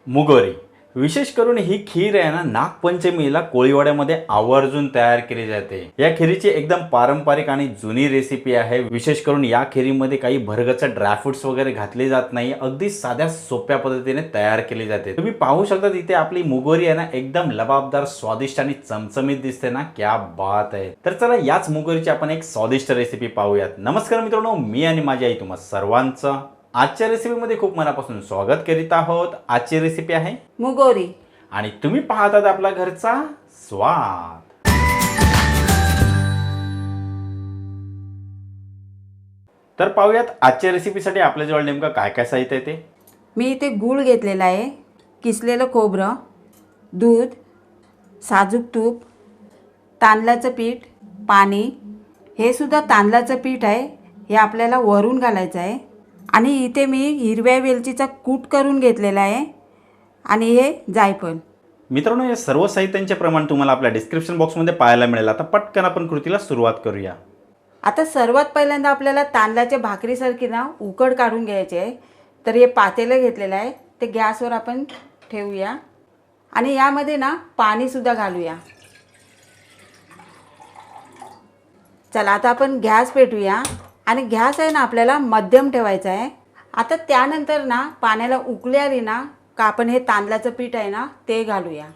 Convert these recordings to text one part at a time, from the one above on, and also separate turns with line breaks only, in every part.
मुगोरी विशेष करून ही खीर आहे ना, नागपंचमीला कोळीवाड्यामध्ये आवर्जून तयार केली जाते। या खीरीची एकदम पारंपरिक आणि जुनी रेसिपी आहे। विशेष करून या खीरीमध्ये काही भरगच्च ड्रायफ्रुट्स वगैरे घातले जात नाही, अगदी साध्या सोप्या पद्धतीने तयार केली जाते। तुम्ही पाहू शकता इथे आपली मुगोरी आहे ना, एकदम लबाबदार, स्वादिष्ट आणि चमचमीत दिसते ना, क्या बात आहे। तर चला याच मुगोरीची आपण एक स्वादिष्ट रेसिपी पाहूयात। नमस्कार मित्रांनो, मी आणि माझी आई तुम्हा सर्वांचं आजच्या रेसिपीमध्ये खूप मनापासून स्वागत करीत आहोत। आजची रेसिपी आहे
मुगोरी
आणि तुम्ही पाहतात आपला घरचा स्वाद। तर पाहूयात आजच्या रेसिपीसाठी आपल्याजवळ नेमकं काय काय साहित्य आहे ते।
मी इथे गूळ घेतलेला आहे, किसलेलं खोबरं, दूध, साजूक तूप, तांदळाचं पीठ, पाणी, हे सुद्धा तांदळाचं पीठ आहे, हे आपल्याला वरून घालायचं आहे। आणि इथे मी हिरव्या वेलचीचा कूट करून घेतलेला आहे आणि हे जायफळ।
मित्रांनो, या सर्व साहित्यांचे प्रमाण तुम्हाला आपल्या डिस्क्रिप्शन बॉक्समध्ये पाहायला मिळेल। आता पटकन आपण कृतीला सुरुवात करूया।
आता सर्वात पहिल्यांदा आपल्याला तांदळाच्या भाकरीसारखी ना उकड काढून घ्यायची आहे। तर हे पातेलं घेतलेलं आहे, ते गॅसवर आपण ठेवूया आणि यामध्ये ना पाणीसुद्धा घालूया। चला आता आपण गॅस पेटवूया आणि गॅस आहे ना आपल्याला मध्यम ठेवायचा आहे। आता त्यानंतर ना पाण्याला उकळी आली ना का आपण हे तांदळाचं पीठ आहे ना ते घालूया।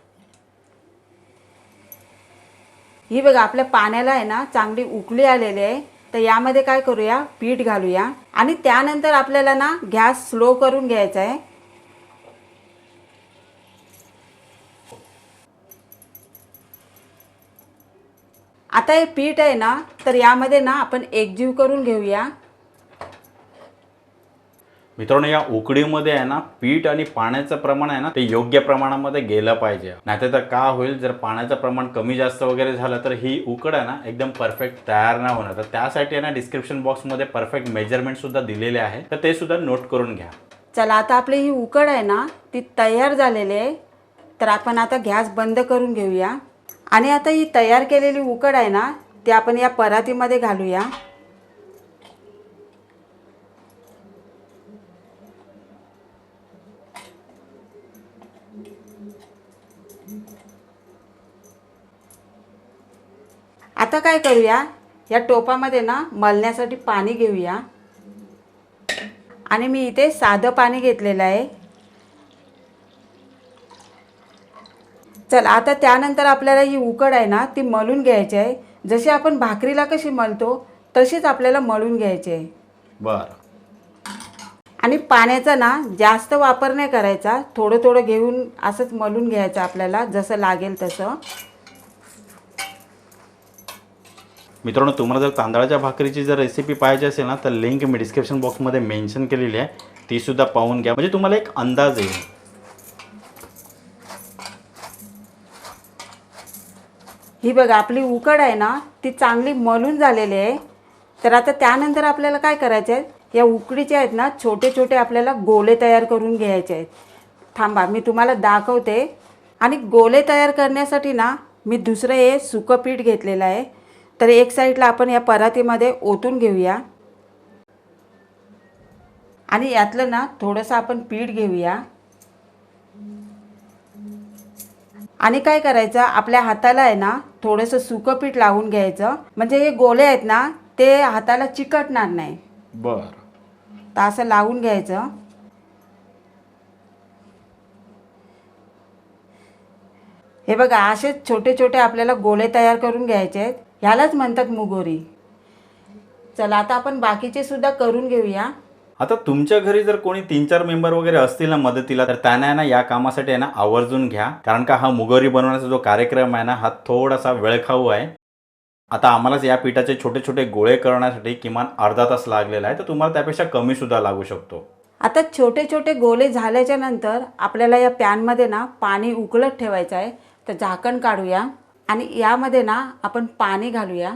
ही बघा आपल्या पाण्याला आहे ना चांगली उकळी आलेली आहे। तर यामध्ये काय करूया, पीठ घालूया आणि त्यानंतर आपल्याला ना गॅस स्लो करून घ्यायचा आहे। आता हे पीठ आहे ना, तर यामध्ये ना आपण एकजीव करून घेऊया।
मित्रांनो, या उकडीमध्ये आहे ना पीठ आणि पाण्याचं प्रमाण आहे ना, ते योग्य प्रमाणामध्ये गेलं पाहिजे। नाहीतर का होईल, जर पाण्याचं प्रमाण कमी जास्त वगैरे झालं तर ही उकड आहे ना एकदम परफेक्ट तयार नाही होणार। तर त्यासाठी आहे ना डिस्क्रिप्शन बॉक्समध्ये परफेक्ट मेजरमेंट सुद्धा दिलेले आहे, तर ते सुद्धा नोट करून घ्या।
चला आता आपली ही उकड आहे ना ती तयार झालेली आहे। तर आपण आता गॅस बंद करून घेऊया आणि आता ही तयार केलेली उकड आहे ना ती आपण या परातीमध्ये घालूया। आता काय करूया, या टोपामध्ये ना मळण्यासाठी पाणी घेऊया आणि मी इथे साधं पाणी घेतलेलं आहे। चल आता त्यानंतर आपल्याला ही उकड आहे ना ती मळून घ्यायची आहे। जशी आपण भाकरीला कशी मळतो तशीच आपल्याला मळून घ्यायची आहे।
बरं।
आणि पाण्याचा ना जास्त वापर नाही करायचा, थोडं थोडं घेऊन असंच मळून घ्यायचं आपल्याला जसं लागेल तसं।
मित्रांनो, तुम्हाला जर तांदळाच्या भाकरीची जर रेसिपी पाहिजे असेल ना, तर लिंक मी डिस्क्रिप्शन बॉक्समध्ये मेन्शन केलेली आहे, ती सुद्धा पाहून घ्या, म्हणजे तुम्हाला एक अंदाज येईल।
ही बघा आपली उकड आहे ना ती चांगली मळून झालेली आहे। तर आता त्यानंतर आपल्याला काय करायचं आहे, या उकडीचे आहेत ना छोटे छोटे आपल्याला गोले तयार करून घ्यायचे आहेत। थांबा मी तुम्हाला दाखवते। आणि गोले तयार करण्यासाठी ना मी दुसरं हे सुकं पीठ घेतलेलं आहे। तर एक साईडला आपण या परातीमध्ये ओतून घेऊया आणि यातलं ना थोडंसं आपण पीठ घेऊया आणि काय करायचं, आपल्या हाताला आहे ना थोडंसं सुकं पीठ लावून घ्यायचं, म्हणजे हे गोले आहेत ना ते हाताला चिकटणार नाही।
बरं।
तर असं लावून घ्यायचं। हे बघा असे छोटे छोटे आपल्याला गोले तयार करून घ्यायचे आहेत, ह्यालाच म्हणतात मुगोरी। चला आता आपण बाकीचे सुद्धा करून घेऊया।
आता तुमच्या घरी जर कोणी 3-4 मेंबर वगैरे असतील ना मदतीला, तर त्यांना ना या कामासाठी आहे ना आवर्जून घ्या, कारण का हा मुगोरी बनवण्याचा जो कार्यक्रम आहे ना हा थोडासा वेळखाऊ आहे। आता आम्हालाच या पिठाचे छोटे छोटे गोळे करण्यासाठी किमान अर्धा तास लागलेला आहे, तर तुम्हाला त्यापेक्षा कमी सुद्धा लागू शकतो।
आता छोटे छोटे गोले झाल्याच्या नंतर आपल्याला या पॅनमध्ये ना पाणी उकळत ठेवायचं आहे। तर झाकण काढूया आणि यामध्ये ना आपण पाणी घालूया।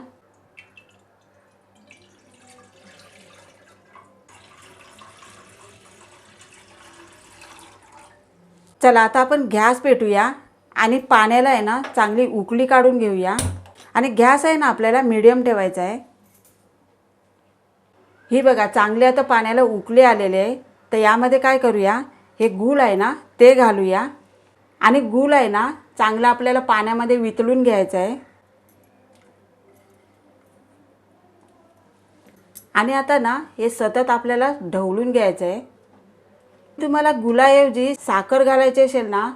चला आता आपण गॅस पेटूया आणि पाण्याला आहे ना चांगली उकळी काढून घेऊया आणि गॅस आहे ना आपल्याला मीडियम ठेवायचा आहे। ही बघा चांगली आता पाण्याला उकळी आलेली आहे। तर यामध्ये काय करूया, हे गूळ आहे ना ते घालूया आणि गूळ आहे ना चांगलं आपल्याला पाण्यामध्ये वितळून घ्यायचं आहे. आणि आता ना हे सतत आपल्याला ढवळून घ्यायचं आहे. तुम्हाला गुळाऐवजी साखर घालायची असेल ना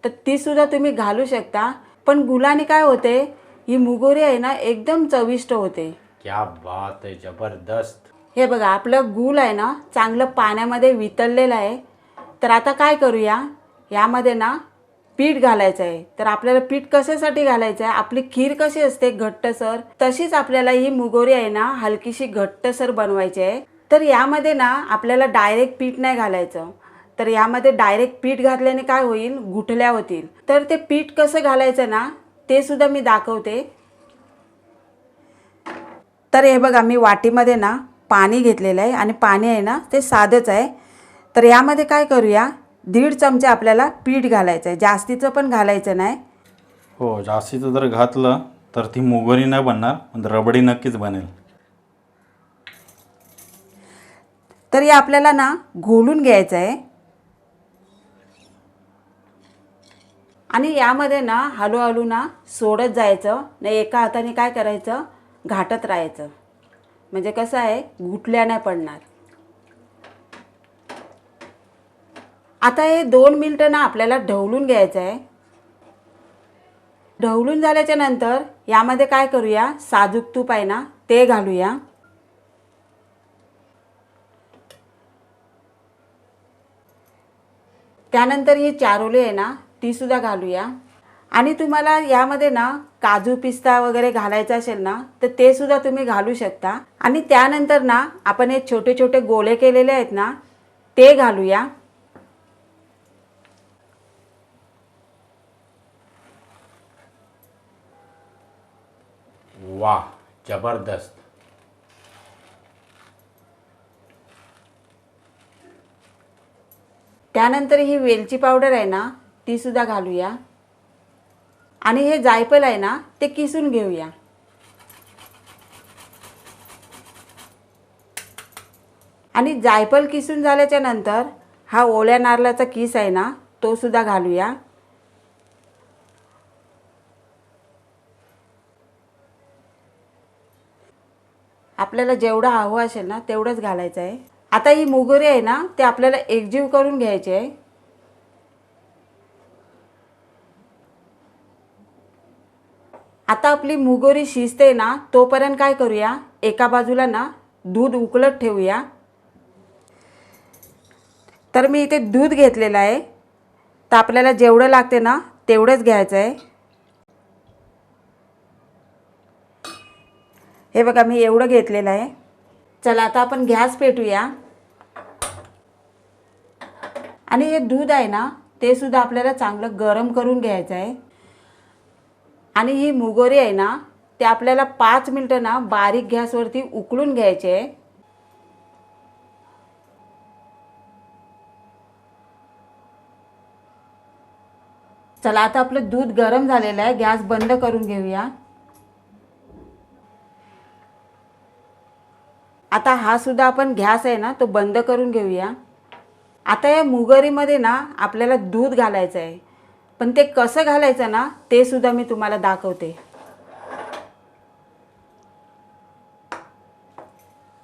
तर ती सुद्धा तुम्ही घालू शकता. पण गुळाने काय होते, ही मुगोरी आहे ना एकदम चविष्ट होते.
क्या बात आहे, जबरदस्त.
हे बघा आपलं गूळ आहे ना चांगलं पाण्यामध्ये वितळलेलं आहे. तर आता काय करूया, यामध्ये ना पीठ घालायचं आहे. तर आपल्याला पीठ कशासाठी घालायचं आहे, आपली खीर कशी असते घट्टसर, तशीच आपल्याला ही मुगोरी आहे ना हलकीशी घट्टसर बनवायची आहे. तर यामध्ये ना आपल्याला डायरेक्ट पीठ नाही घालायचं. तर यामध्ये डायरेक्ट पीठ घातल्याने काय होईल, गुठल्या होतील. तर ते पीठ कसं घालायचं ना ते सुद्धा मी दाखवते. तर हे बघा मी वाटीमध्ये ना पाणी घेतलेलं आहे आणि पाणी आहे ना ते साधंच आहे. तर यामध्ये काय करूया, 1.5 चमचे आपल्याला पीठ घालायचं आहे, जास्तीचं पण घालायचं नाही.
हो, जास्तीचं जर घातलं तर ती मुगोरी नाही बनणार, पण रबडी नक्कीच बनेल.
तर हे आपल्याला ना घोलून घ्यायचं आहे. आणि यामध्ये ना हळूहळू ना सोडत जायचं, नाही एका हाताने काय करायचं, घाटत राहायचं. म्हणजे कसं आहे, गुठल्या नाही पडणार. आता हे 2 मिनिटं ना आपल्याला ढवळून घ्यायचं आहे. ढवळून झाल्याच्या नंतर यामध्ये काय करूया, साजूक तूप आहे ना ते घालूया. त्यानंतर ही चारोली आहे ना ती सुद्धा घालूया. आणि तुम्हाला यामध्ये ना काजू पिस्ता वगैरे घालायचं असेल ना तर ते सुद्धा तुम्ही घालू शकता. आणि त्यानंतर ना आपण हे छोटे छोटे गोळे केलेले आहेत ना ते घालूया.
वाह, जबरदस्त.
त्यानंतर ही वेलची पावडर आहे ना ती सुद्धा घालूया. आणि हे जायफळ आहे ना ते किसून घेऊया. आणि जायफळ किसून झाल्याच्या नंतर हा ओल्या नारळाचा किस आहे ना तो सुद्धा घालूया. आपल्याला जेवढं हवं असेल ना तेवढंच घालायचं आहे. आता ही मुगोरी आहे ना ते आपल्याला एकजीव करून घ्यायची आहे. आता आपली मुगोरी शिजते ना तोपर्यंत काय करूया, एका बाजूला ना दूध उकळत ठेवूया. तर मी इथे दूध घेतलेलं आहे. तर आपल्याला जेवढं लागते ना तेवढंच घ्यायचं आहे. हे बघा मी एवढं घेतलेलं आहे. चला आता आपण गॅस पेटूया. आणि हे दूध आहे ना ते सुद्धा आपल्याला चांगलं गरम करून घ्यायचं आहे. आणि ही मुगोरी आहे ना ते आपल्याला 5 मिनिटं ना बारीक गॅसवरती उकळून घ्यायचे आहे. चला आता आपलं दूध गरम झालेलं आहे, गॅस बंद करून घेऊया. आता हा सुद्धा आपण गॅस आहे ना तो बंद करून घेऊया. आता या मुगोरीमध्ये ना आपल्याला दूध घालायचं आहे. पण ते कसं घालायचं ना ते सुद्धा मी तुम्हाला दाखवते.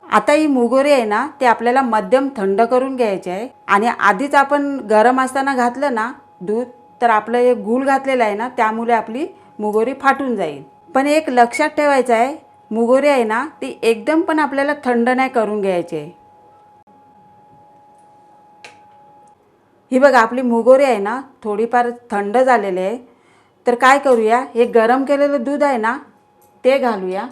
आता ही मुगोरी आहे ना ते आपल्याला मध्यम थंड करून घ्यायचे आहे. आणि आधीच आपण गरम असताना घातलं ना दूध तर आपलं हे गूळ घातलेलं आहे ना त्यामुळे आपली मुगोरी फाटून जाईल. पण एक लक्षात ठेवायचं आहे, मुगोरी आहे ना ती एकदम पण आपल्याला थंड नाही करून घ्यायची आहे. ही बघा आपली मुगोरी आहे ना थोडीफार थंड झालेली आहे. तर काय करूया, हे गरम केलेलं दूध आहे ना ते घालूया.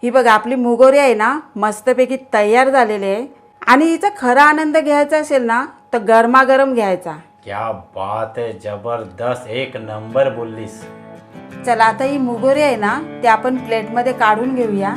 ही बघा आपली मुगोरी आहे ना मस्तपैकी तयार झालेली आहे. आणि हिचा खरा आनंद घ्यायचा असेल ना तर गरमागरम घ्यायचा.
क्या बात है, जबरदस्त, एक नंबर बोललीस.
चला आता ही मुगोरी आहे ना ते आपण प्लेटमध्ये काढून घेऊया.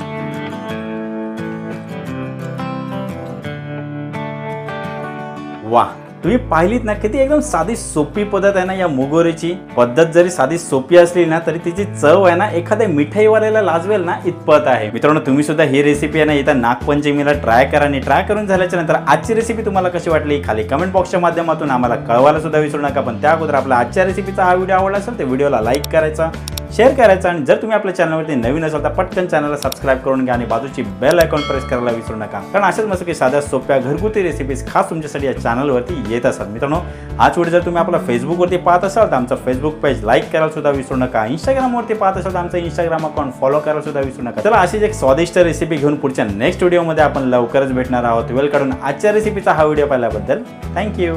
वाह, तुम्ही पाहिलीत ना किती एकदम साधी सोपी पद्धत आहे ना या मुगवरीची. पद्धत जरी साधी सोपी असली ना तरी तिची चव आहे ना एखाद्या मिठाईवाल्याला लाजवेल ना इतपत आहे. मित्रांनो, तुम्ही सुद्धा ही रेसिपी आहे ना येत्या नागपंचमीला ट्राय करा आणि ट्राय करून झाल्याच्या नंतर आजची रेसिपी तुम्हाला कशी वाटली खाली कमेंट बॉक्सच्या माध्यमातून आम्हाला कळवायला सुद्धा विसरू नका. पण त्या अगोदर आपला आजच्या रेसिपीचा हा व्हिडिओ आवडला असेल तर व्हिडिओला लाईक करायचा, शेअर करायचा आणि जर तुम्ही आपल्या चॅनलवरती नवीन असाल तर पटकन चॅनलला सबस्क्राईब करून घ्या आणि बाजूची बेल आयकॉन प्रेस करायला विसरू नका. कारण अशाच मस्त की साध्या सोप्या घरगुती रेसिपीज खास तुमच्यासाठी या चॅनलवरती येत असतात. मित्रांनो, हाच व्हिडिओ जर तुम्ही आपला फेसबुकवरती पाहत असाल तर आमचं फेसबुक पेज लाईक करायला सुद्धा विसरू नका. इंस्टाग्रामवरती पाहत असाल तर आमचं इंस्टाग्राम अकाउंट फॉलो करायला सुद्धा विसरू नका. चला, अशीच एक स्वादिष्ट रेसिपी घेऊन पुढच्या नेक्स्ट व्हिडिओमध्ये आपण लवकरच भेटणार आहोत. वेळ काढून आजच्या रेसिपीचा हा व्हिडिओ पाहिल्याबद्दल थँक्यू.